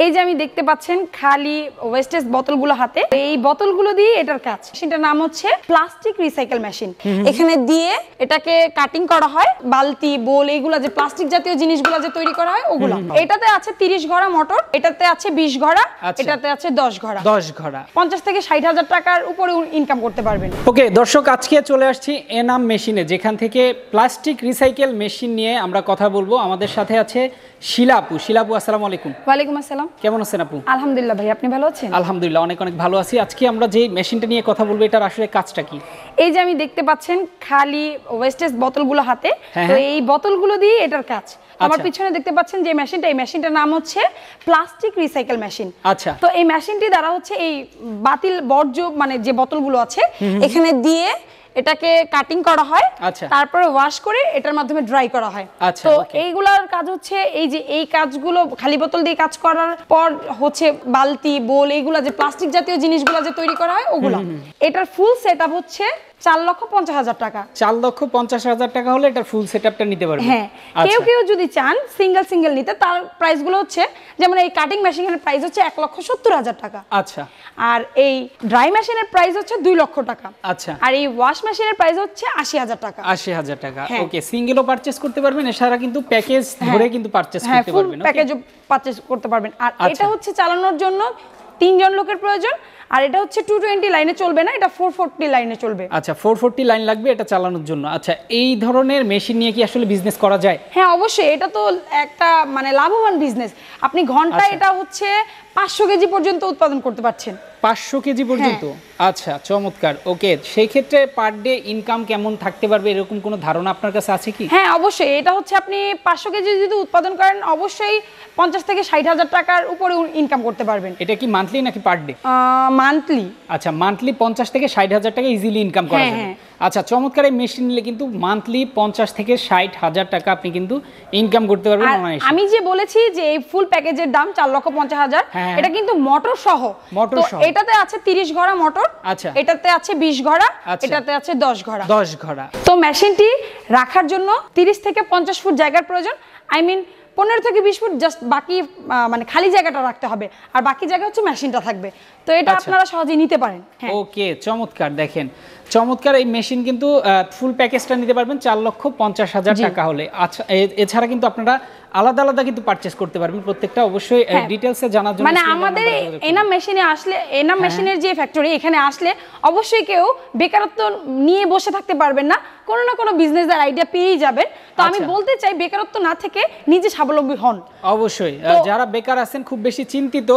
এই যে আমি দেখতে পাচ্ছেন খালি ওয়েস্টেজ বোতলগুলো হাতে, এই বোতলগুলো দিয়ে এটার কাজ, সেটার নাম হচ্ছে প্লাস্টিক রিসাইকেল মেশিন। এখানে দিয়ে এটাকে কাটিং করা হয়, বালতি বোল এইগুলো যে প্লাস্টিক জাতীয় জিনিসগুলো যে তৈরি করা হয় ওগুলো। এটাতে আছে 30 ঘোড়া মোটর, এটাতে আছে 20 ঘোড়া, এটাতে আছে 10 ঘোড়া। 10 ঘোড়া 50 থেকে 60,000 টাকার উপরে ইনকাম করতে পারবেন। ওকে দর্শক, আজকে চলে আসছি এনাম মেশিনে, যেখান থেকে প্লাস্টিক রিসাইকেল মেশিন নিয়ে আমরা কথা বলবো। আমাদের সাথে আছে শিলা আপু। শিলা আপু, আসসালামু আলাইকুম। ওয়ালাইকুম আসসালাম। কেমন আছেন আপু? আলহামদুলিল্লাহ ভাই, আপনি ভালো আছেন? আলহামদুলিল্লাহ, অনেক অনেক ভালো আছি। আজকে আমরা যে মেশিনটা নিয়ে কথা বলবো, এটার আসলে কাজটা কি? এই যে আমি দেখতে পাচ্ছেন খালি ওয়েস্টেজ বোতলগুলো হাতে, তো এই বোতলগুলো দিয়ে এটার কাজ। আমার পিছনে দেখতে পাচ্ছেন যে মেশিনটা, এই মেশিনটার নাম হচ্ছে প্লাস্টিক রিসাইকেল মেশিন। আচ্ছা, তো এই মেশিনটি দ্বারা হচ্ছে এই বাতিল বর্জ্য মানে যে বোতলগুলো আছে এখানে দিয়ে এটাকে কাটিং করা হয়, তারপরে ওয়াশ করে এটার মাধ্যমে ড্রাই করা হয়। তো এইগুলার কাজ হচ্ছে এই যে এই কাজগুলো খালি বোতল দিয়ে কাজ করার পর হচ্ছে বালতি বোল এইগুলা যে প্লাস্টিক জাতীয় জিনিসগুলো যে তৈরি করা হয় ওগুলো। এটার ফুল সেটআপ হচ্ছে 4,50,000 টাকা। 4,50,000 টাকা হলে এটার ফুল সেটআপটা নিতে পারবে। হ্যাঁ, কেউ যদি চান সিঙ্গেল নিতে, তার প্রাইস গুলো হচ্ছে যেমন এই কাটিং মেশিনের প্রাইস হচ্ছে 1,70,000 টাকা। আচ্ছা, আর এই ড্রাই মেশিনের প্রাইস হচ্ছে 2 লক্ষ টাকা। আচ্ছা, আর এই ওয়াশ মেশিনের প্রাইস হচ্ছে 80,000 টাকা। 80,000 টাকা। ওকে, সিঙ্গেলও পারচেজ করতে পারবেন, এছাড়া কিন্তু প্যাকেজ ধরে কিন্তু পারচেজ করতে পারবেন। প্যাকেজও পারচেজ করতে পারবেন। আর এটা হচ্ছে চালানোর জন্য 3 জন লোকের প্রয়োজন। আর এটা হচ্ছে 220 লাইনে চলবে না, এটা 440 লাইনে চলবে। আচ্ছা, 440 লাইন লাগবে এটা চালানোর জন্য। আচ্ছা, এই ধরনের মেশিন নিয়ে কি আসলে বিজনেস করা যায়? হ্যাঁ, অবশ্যই। এটা তো একটা মানে লাভবান বিজনেস। আপনি ঘন্টায় এটা হচ্ছে 500 কেজি পর্যন্ত উৎপাদন করতে পারছেন। 500 কেজি পর্যন্ত? আচ্ছা, চমৎকার। ওকে, সেই ক্ষেত্রে পার ডে ইনকাম কেমন থাকতে পারবে, এরকম কোনো ধারণা আপনার কাছে আছে কি? হ্যাঁ, অবশ্যই। এটা হচ্ছে আপনি 500 কেজি যদি উৎপাদন করেন, অবশ্যই 50 থেকে 60,000 টাকার উপরে ইনকাম করতে পারবেন। এটা কি মান্থলি নাকি পার ডে? মান্থলি। আচ্ছা, মান্থলি 50 থেকে 60,000 টাকা ইজিলি ইনকাম করা যাবে। আচ্ছা, চমৎকার। এই মেশিন নিলে কিন্তু মান্থলি 50 থেকে 60,000 টাকা আপনি কিন্তু ইনকাম করতে পারবেন। আমি যে বলেছি যে এই ফুল প্যাকেজের দাম 4,50,000, এটা কিন্তু মোটর সহ। তো এটাতে আছে 30 ঘোড়া মোটর, আচ্ছা, এটাতে আছে 20 ঘোড়া, এটাতে আছে 10 ঘোড়া। 10 ঘোড়া। তো মেশিনটি রাখার জন্য 30 থেকে 50 ফুট জায়গার প্রয়োজন। 15 থেকে 20 ফুট জাস্ট বাকি মানে খালি জায়গাটা রাখতে হবে, আর বাকি জায়গা হচ্ছে মেশিনটা থাকবে। তো এটা আপনারা সহজেই নিতে পারেন। ওকে, চমৎকার। দেখেন, চমৎকার। এই মেশিন কিন্তু ফুল প্যাকেজটা নিতে পারবেন 4,50,000 টাকা হলে। আচ্ছা, এছাড়া কিন্তু আপনারা আলাদা আলাদা কিন্তু পারচেজ করতে পারবেন প্রত্যেকটা। অবশ্যই ডিটেইলসে জানার জন্য মানে আমাদের এনাম মেশিনে আসলে, এনাম মেশিনের যে ফ্যাক্টরি, এখানে আসলে অবশ্যই কেউ বেকারত্ব নিয়ে বসে থাকতে পারবেন না, কোনো না কোনো বিজনেসের আইডিয়া পেয়েই যাবেন। তো আমি বলতে চাই, বেকারত্ব না থেকে নিজে স্বাবলম্বী হন। অবশ্যই যারা বেকার আছেন, খুব বেশি চিন্তিত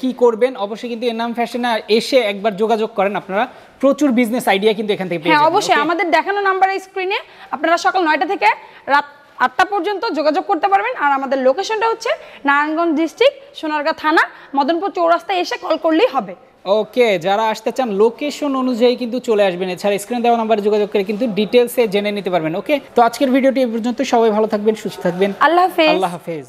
কি করবেন, অবশ্যই কিন্তু এনাম ফ্যাশনে এসে একবার যোগাযোগ করেন। আপনারা প্রচুর বিজনেস আইডিয়া কিন্তু এখান থেকে পেয়ে যাবেন। হ্যাঁ, অবশ্যই। আমাদের দেখানো নাম্বারের স্ক্রিনে আপনারা সকাল 9টা থেকে রাত 8টা পর্যন্ত যোগাযোগ করতে পারবেন। আর আমাদের লোকেশনটা হচ্ছে নারায়ণগঞ্জ ডিস্ট্রিক্ট, সোনারগাঁ থানা, মদনপুর চৌরাস্তায় এসে কল করলেই হবে। ওকে, যারা আসতে চান লোকেশন অনুযায়ী কিন্তু চলে আসবেন। এছাড়া স্ক্রিনে দেওয়া নাম্বারে যোগাযোগ করে কিন্তু ডিটেইলসে জেনে নিতে পারবেন। ওকে, তো আজকের ভিডিওটি এই পর্যন্ত। সবাই ভালো থাকবেন, সুস্থ থাকবেন। আল্লাহ হাফেজ। আল্লাহ হাফেজ।